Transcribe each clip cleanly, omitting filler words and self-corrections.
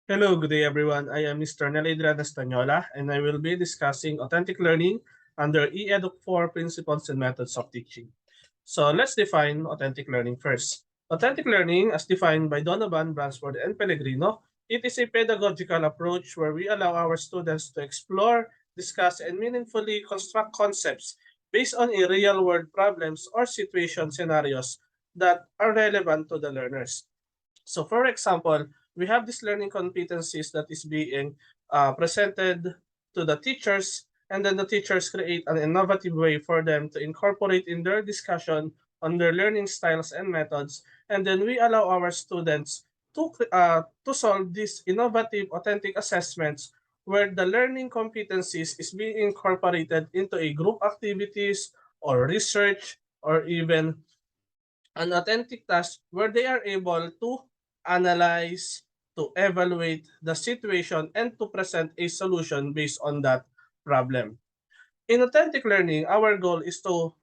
Hello, good day everyone. I am Mr. Adrian Tañola, and I will be discussing authentic learning under e-Edu 4 principles and methods of teaching. So let's define authentic learning first. Authentic learning, as defined by Donovan, Bransford, and Pellegrino, it is a pedagogical approach where we allow our students to explore, discuss, and meaningfully construct concepts based on a real-world problems or situation scenarios that are relevant to the learners. So for example, we have these learning competencies that is being presented to the teachers, and then the teachers create an innovative way for them to incorporate in their discussion on their learning styles and methods, and then we allow our students to solve these innovative, authentic assessments where the learning competencies is being incorporated into a group activities or research or even an authentic task where they are able to analyze, to evaluate the situation, and to present a solution based on that problem. In authentic learning, our goal is to,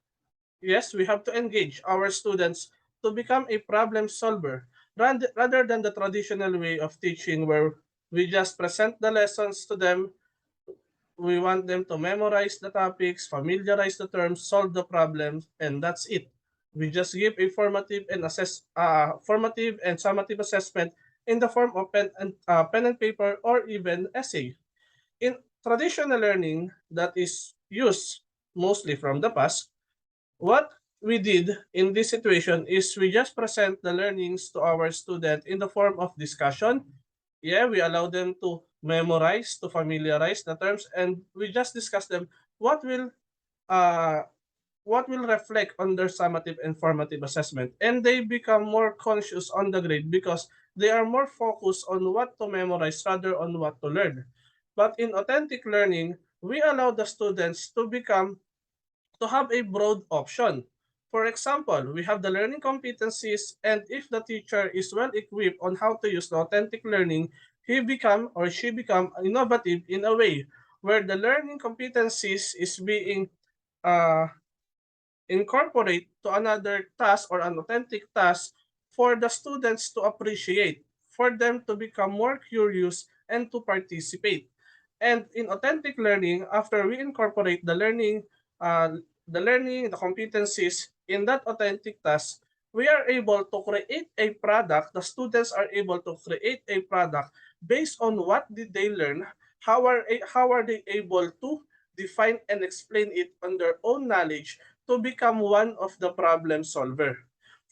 yes, we have to engage our students to become a problem solver rather than the traditional way of teaching where we just present the lessons to them. We want them to memorize the topics, familiarize the terms, solve the problems, and that's it. We just give a formative and summative assessment in the form of pen and paper or even essay. In traditional learning that is used mostly from the past, what we did in this situation is we just present the learnings to our student in the form of discussion. Yeah, we allow them to memorize, to familiarize the terms, and we just discuss them what will uh, what will reflect on their summative and formative assessment. And they become more conscious on the grade because they are more focused on what to memorize rather on what to learn. But in authentic learning, we allow the students to have a broad option. For example, we have the learning competencies, and if the teacher is well equipped on how to use the authentic learning, he become or she become innovative in a way where the learning competencies is being uh, incorporate to another task or an authentic task for the students to appreciate, for them to become more curious and to participate. And in authentic learning, after we incorporate the competencies in that authentic task, we are able to create a product. The students are able to create a product based on what did they learn, how are they able to define and explain it on their own knowledge to become one of the problem solver.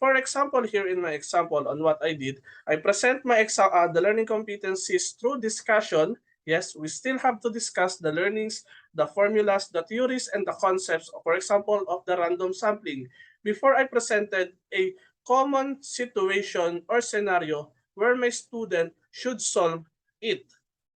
For example, here in my example on what I did, I present the learning competencies through discussion. Yes, we still have to discuss the learnings, the formulas, the theories, and the concepts, for example, of the random sampling. Before I presented a common situation or scenario where my student should solve it.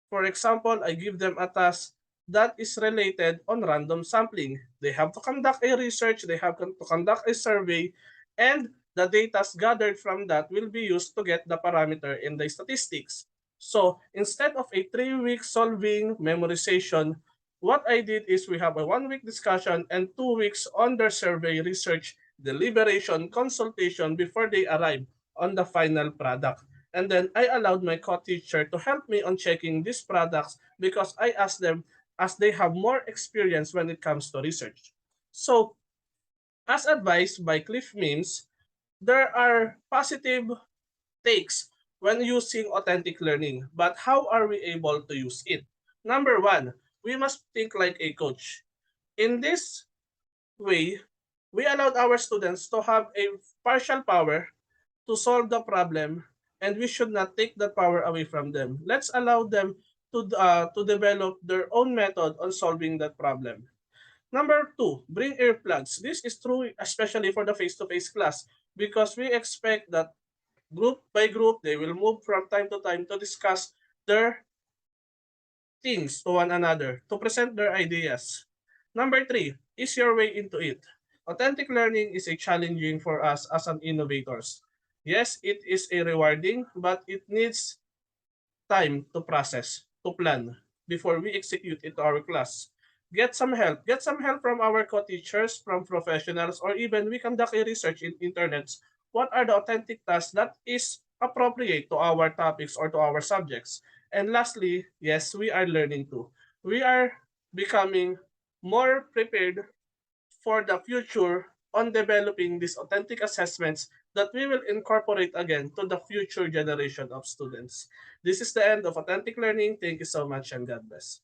For example, I give them a task that is related on random sampling. They have to conduct a research, they have to conduct a survey, and the data gathered from that will be used to get the parameter in the statistics. So instead of a 3-week solving memorization, what I did is we have a 1-week discussion and 2 weeks on their survey, research, deliberation, consultation before they arrive on the final product. And then I allowed my co-teacher to help me on checking these products because I asked them as they have more experience when it comes to research. So, as advised by Cliff Means, there are positive takes when using authentic learning, but how are we able to use it? Number one, we must think like a coach. In this way, we allowed our students to have a partial power to solve the problem, and we should not take that power away from them. Let's allow them to develop their own method on solving that problem. Number two, bring earplugs. This is true especially for the face-to-face class because we expect that group by group they will move from time to time to discuss their things to one another, to present their ideas. Number three, is your way into it. Authentic learning is a challenging for us as an innovators. Yes, it is a rewarding, but it needs time to process, to plan before we execute it to our class. Get some help. Get some help from our co-teachers, from professionals, or even we conduct a research in internets. What are the authentic tasks that is appropriate to our topics or to our subjects. And lastly, yes, we are learning too. We are becoming more prepared for the future on developing these authentic assessments that we will incorporate again to the future generation of students. This is the end of authentic learning. Thank you so much and God bless.